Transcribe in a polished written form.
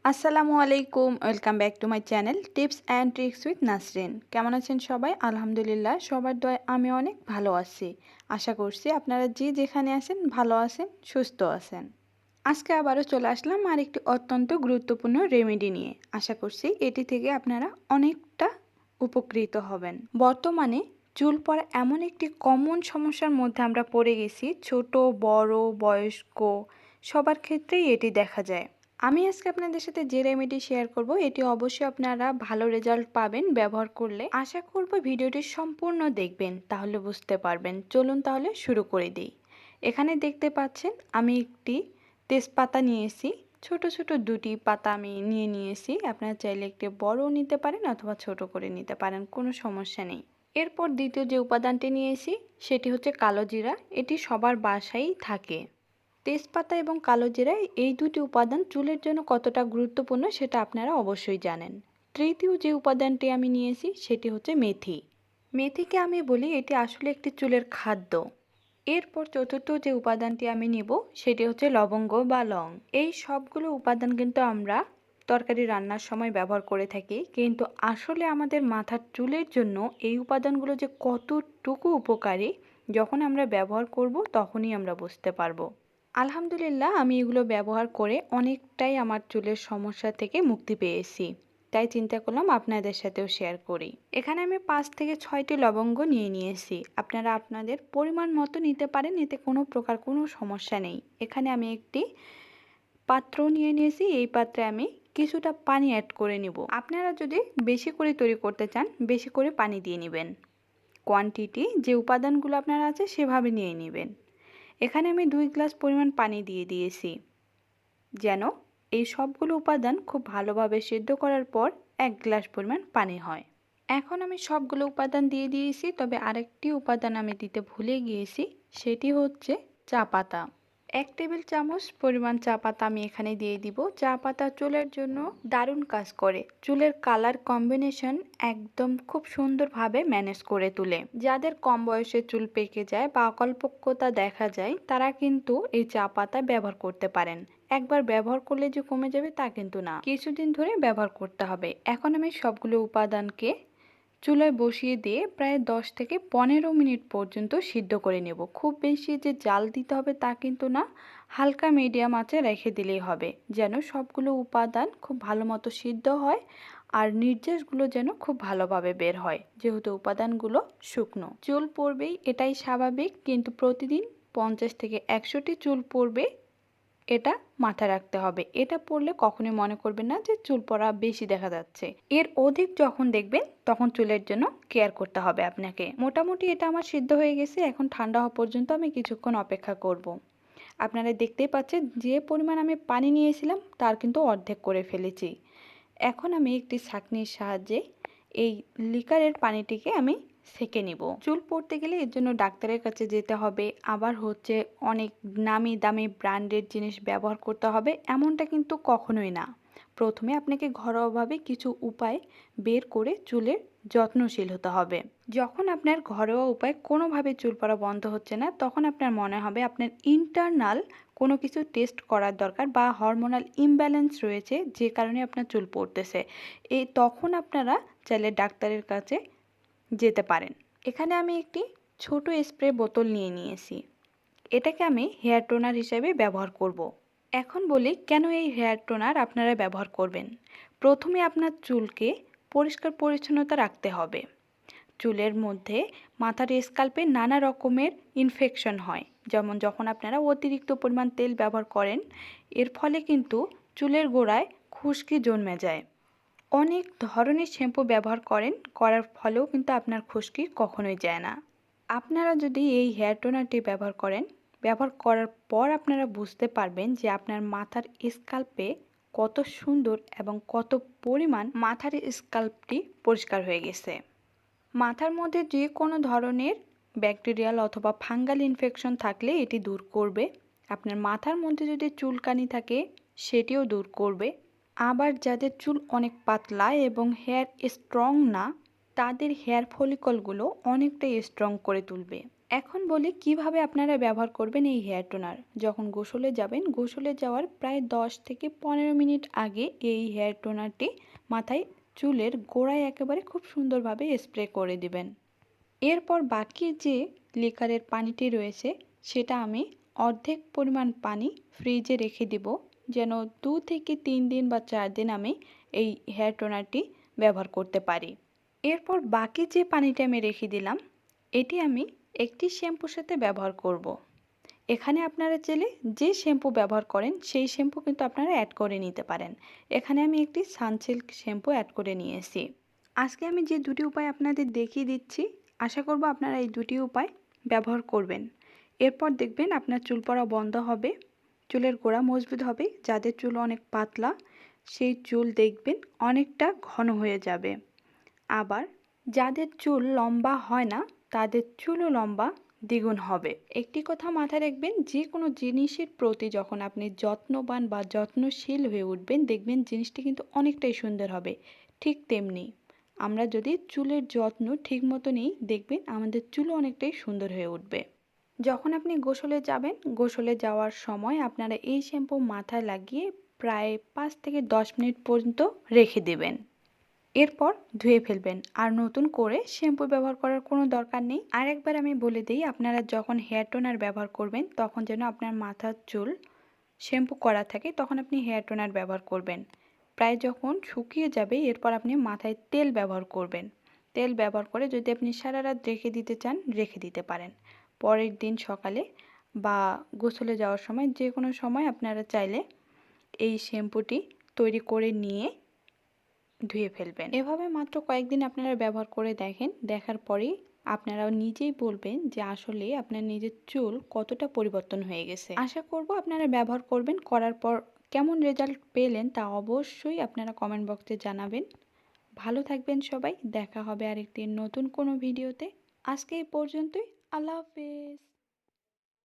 আসসালামু আলাইকুম, welcome back to my channel tips and tricks with Nasrin. কেমন আছেন সবাই? আলহামদুলিল্লাহ, সবার দয়ায় আমি অনেক ভালো আছি। আশা করছি আপনারা যে যেখানে আছেন ভালো আছেন, সুস্থ আছেন। আজকে আবারও চলে আসলাম আর একটি অত্যন্ত গুরুত্বপূর্ণ রেমেডি নিয়ে। আশা করছি এটি থেকে আপনারা অনেকটা উপকৃত হবেন। বর্তমানে চুল পড়া এমন একটি কমন সমস্যার মধ্যে আমরা পড়ে গেছি। ছোট বড় বয়স্ক সবার ক্ষেত্রেই এটি দেখা যায়। আমি আজকে আপনাদের সাথে যে রেমেডি শেয়ার করব, এটি অবশ্যই আপনারা ভালো রেজাল্ট পাবেন ব্যবহার করলে। আশা করব ভিডিওটি সম্পূর্ণ দেখবেন, তাহলে বুঝতে পারবেন। চলুন তাহলে শুরু করে দিই। এখানে দেখতে পাচ্ছেন আমি একটি তেজপাতা নিয়েছি। ছোট ছোট দুটি পাতা আমি নিয়েছি। আপনারা চাইলে একটু বড়ও নিতে পারেন অথবা ছোট করে নিতে পারেন, কোনো সমস্যা নেই। এরপর দ্বিতীয় যে উপাদানটি নিয়েছি সেটি হচ্ছে কালো জিরা। এটি সবার বাসায়ই থাকে। তেজপাতা এবং কালো জিরা, এই দুটি উপাদান চুলের জন্য কতটা গুরুত্বপূর্ণ সেটা আপনারা অবশ্যই জানেন। তৃতীয় যে উপাদানটি আমি নিয়েছি সেটি হচ্ছে মেথি। মেথিকে আমি বলি এটি আসলে একটি চুলের খাদ্য। এরপর চতুর্থ যে উপাদানটি আমি নিব সেটি হচ্ছে লবঙ্গ বা লং। এই সবগুলো উপাদান কিন্তু আমরা তরকারি রান্নার সময় ব্যবহার করে থাকি, কিন্তু আসলে আমাদের মাথার চুলের জন্য এই উপাদানগুলো যে কতটুকু উপকারী যখন আমরা ব্যবহার করব তখনই আমরা বুঝতে পারবো। আলহামদুলিল্লাহ, আমি এগুলো ব্যবহার করে অনেকটাই আমার চুলের সমস্যা থেকে মুক্তি পেয়েছি। তাই চিন্তা করলাম আপনাদের সাথেও শেয়ার করি। এখানে আমি 5 থেকে 6টি লবঙ্গ নিয়েছি। আপনারা আপনাদের পরিমাণ মতো নিতে পারেন, এতে কোনো প্রকার কোনো সমস্যা নেই। এখানে আমি একটি পাত্র নিয়েছি। এই পাত্রে আমি কিছুটা পানি অ্যাড করে নিব। আপনারা যদি বেশি করে তৈরি করতে চান বেশি করে পানি দিয়ে নেবেন। কোয়ান্টিটি যে উপাদানগুলো আপনার আছে সেভাবে নিয়ে নেবেন। এখানে আমি 2 গ্লাস পরিমাণ পানি দিয়ে দিয়েছি, যেন এই সবগুলো উপাদান খুব ভালোভাবে সিদ্ধ করার পর 1 গ্লাস পরিমাণ পানি হয়। এখন আমি সবগুলো উপাদান দিয়ে দিয়েছি, তবে আরেকটি উপাদান আমি দিতে ভুলে গিয়েছি, সেটি হচ্ছে চা পাতা। 1 টেবিল চামচ পরিমাণ চা পাতা আমি এখানে দিয়ে দিব। চা পাতা চুলের জন্য দারুণ কাজ করে, চুলের কালার কম্বিনেশন একদম খুব সুন্দরভাবে ম্যানেজ করে তোলে। যাদের কম বয়সে চুল পেকে যায় বা অকল্পক্যতা দেখা যায় তারা কিন্তু এই চা পাতা ব্যবহার করতে পারেন। একবার ব্যবহার করলে যে কমে যাবে তা কিন্তু না, কিছুদিন ধরে ব্যবহার করতে হবে। এখন আমি সবগুলো উপাদানকে চুলায় বসিয়ে দিয়ে প্রায় 10 থেকে 15 মিনিট পর্যন্ত সিদ্ধ করে নেব। খুব বেশি যে জাল দিতে হবে তা কিন্তু না, হালকা মিডিয়াম আঁচে রেখে দিলেই হবে, যেন সবগুলো উপাদান খুব ভালো মতো সিদ্ধ হয় আর নির্যাসগুলো যেন খুব ভালোভাবে বের হয়, যেহেতু উপাদানগুলো শুকনো। চুল পড়বেই, এটাই স্বাভাবিক, কিন্তু প্রতিদিন 50 থেকে 100টি চুল পড়বে, এটা মাথায় রাখতে হবে। এটা পড়লে কখনোই মনে করবেন না যে চুল পড়া বেশি দেখা যাচ্ছে। এর অধিক যখন দেখবেন তখন চুলের জন্য কেয়ার করতে হবে আপনাকে। মোটামুটি এটা আমার সিদ্ধ হয়ে গেছে। এখন ঠান্ডা হওয়া পর্যন্ত আমি কিছুক্ষণ অপেক্ষা করব। আপনারা দেখতেই পাচ্ছেন যে পরিমাণ আমি পানি নিয়েছিলাম তার কিন্তু অর্ধেক করে ফেলেছি। এখন আমি একটি ছাঁকনির সাহায্যে এই লিকারের পানিটিকে আমি সেঁকে নিব। চুল পড়তে গেলে এর জন্য ডাক্তারের কাছে যেতে হবে, আবার হচ্ছে অনেক নামি দামি ব্র্যান্ডের জিনিস ব্যবহার করতে হবে, এমনটা কিন্তু কখনোই না। প্রথমে আপনাকে ঘরোয়াভাবে কিছু উপায় বের করে চুলের যত্নশীল হতে হবে। যখন আপনার ঘরোয়া উপায় কোনোভাবে চুল পড়া বন্ধ হচ্ছে না, তখন আপনার মনে হবে আপনার ইন্টারনাল কোনো কিছু টেস্ট করার দরকার বা হরমোনাল ইমব্যালেন্স রয়েছে যে কারণে আপনার চুল পড়তেছে। তখন আপনারা চাইলে ডাক্তারের কাছে যেতে পারেন। এখানে আমি একটি ছোট স্প্রে বোতল নিয়েছি। এটাকে আমি হেয়ার টোনার হিসেবে ব্যবহার করব। এখন বলি কেন এই হেয়ার টোনার আপনারা ব্যবহার করবেন। প্রথমে আপনার চুলকে পরিষ্কার পরিচ্ছন্নতা রাখতে হবে। চুলের মধ্যে মাথার স্ক্যাল্পে নানা রকমের ইনফেকশন হয়, যেমন যখন আপনারা অতিরিক্ত পরিমাণ তেল ব্যবহার করেন, এর ফলে কিন্তু চুলের গোড়ায় খুশকি জন্মে যায়। অনেক ধরনের শ্যাম্পু ব্যবহার করার ফলেও কিন্তু আপনার খুশকি কখনোই যায় না। আপনারা যদি এই হেয়ার টোনারটি ব্যবহার করার পর আপনারা বুঝতে পারবেন যে আপনার মাথার স্ক্যাল্পে কত সুন্দর এবং কত পরিমাণ মাথার স্ক্যাল্পটি পরিষ্কার হয়ে গেছে। মাথার মধ্যে যে কোনো ধরনের ব্যাকটেরিয়াল অথবা ফাঙ্গাল ইনফেকশন থাকলে এটি দূর করবে। আপনার মাথার মধ্যে যদি চুলকানি থাকে সেটিও দূর করবে। আবার যাদের চুল অনেক পাতলা এবং হেয়ার স্ট্রং না, তাদের হেয়ার ফলিকলগুলো অনেকটাই স্ট্রং করে তুলবে। এখন বলি কিভাবে আপনারা ব্যবহার করবেন এই হেয়ার টোনার। যখন গোসলে যাবেন, গোসলে যাওয়ার প্রায় 10 থেকে 15 মিনিট আগে এই হেয়ার টোনারটি মাথায় চুলের গোড়ায় একেবারে খুব সুন্দরভাবে স্প্রে করে দিবেন। এরপর বাকি যে লিকারের পানিটি রয়েছে সেটা আমি অর্ধেক পরিমাণ পানি ফ্রিজে রেখে দিব, যেন 2 থেকে 3 দিন বা 4 দিন আমি এই হেয়ার টোনারটি ব্যবহার করতে পারি। এরপর বাকি যে পানিটা আমি রেখে দিলাম, এটি আমি একটি শ্যাম্পুর সাথে ব্যবহার করব। এখানে আপনারা চাইলে যে শ্যাম্পু ব্যবহার করেন সেই শ্যাম্পু কিন্তু আপনারা অ্যাড করে নিতে পারেন। এখানে আমি একটি সানসিল্ক শ্যাম্পু অ্যাড করে নিয়েছি। আজকে আমি যে দুটি উপায় আপনাদের দেখিয়ে দিচ্ছি, আশা করব আপনারা এই দুটি উপায় ব্যবহার করবেন। এরপর দেখবেন আপনার চুল পড়া বন্ধ হবে, চুলের গোড়া মজবুত হবে। যাদের চুল অনেক পাতলা সেই চুল দেখবেন অনেকটা ঘন হয়ে যাবে। আবার যাদের চুল লম্বা হয় না তাদের চুলও লম্বা দ্বিগুণ হবে। একটি কথা মাথায় রাখবেন, যে কোনো জিনিসের প্রতি যখন আপনি যত্নবান বা যত্নশীল হয়ে উঠবেন, দেখবেন জিনিসটি কিন্তু অনেকটাই সুন্দর হবে। ঠিক তেমনি আমরা যদি চুলের যত্ন ঠিক মতো নিই, দেখবেন আমাদের চুলও অনেকটাই সুন্দর হয়ে উঠবে। যখন আপনি গোসলে যাবেন, গোসলে যাওয়ার সময় আপনারা এই শ্যাম্পু মাথায় লাগিয়ে প্রায় 5 থেকে 10 মিনিট পর্যন্ত রেখে দেবেন। এরপর ধুয়ে ফেলবেন। আর নতুন করে শ্যাম্পু ব্যবহার করার কোনো দরকার নেই। আর একবার আমি বলে দিই, আপনারা যখন হেয়ার টোনার ব্যবহার করবেন তখন যেন আপনার মাথার চুল শ্যাম্পু করা থাকে, তখন আপনি হেয়ার টোনার ব্যবহার করবেন। প্রায় যখন শুকিয়ে যাবে এরপর আপনি মাথায় তেল ব্যবহার করবেন। তেল ব্যবহার করে যদি আপনি সারা রাত রেখে দিতে চান রেখে দিতে পারেন। পরের দিন সকালে বা গোসলে যাওয়ার সময় যে কোনো সময় আপনারা চাইলে এই শ্যাম্পুটি তৈরি করে নিয়ে ধুয়ে ফেলবেন। এভাবে মাত্র কয়েকদিন আপনারা ব্যবহার করে দেখেন, দেখার পরেই আপনারাও নিজেই বলবেন যে আসলে আপনার নিজের চুল কতটা পরিবর্তন হয়ে গেছে। আশা করব আপনারা ব্যবহার করবেন, করার পর কেমন রেজাল্ট পেলেন তা অবশ্যই আপনারা কমেন্ট বক্সে জানাবেন। ভালো থাকবেন সবাই, দেখা হবে আরেকটি নতুন কোনো ভিডিওতে। আজকে এই পর্যন্তই। আল্লাহ হাফেজ।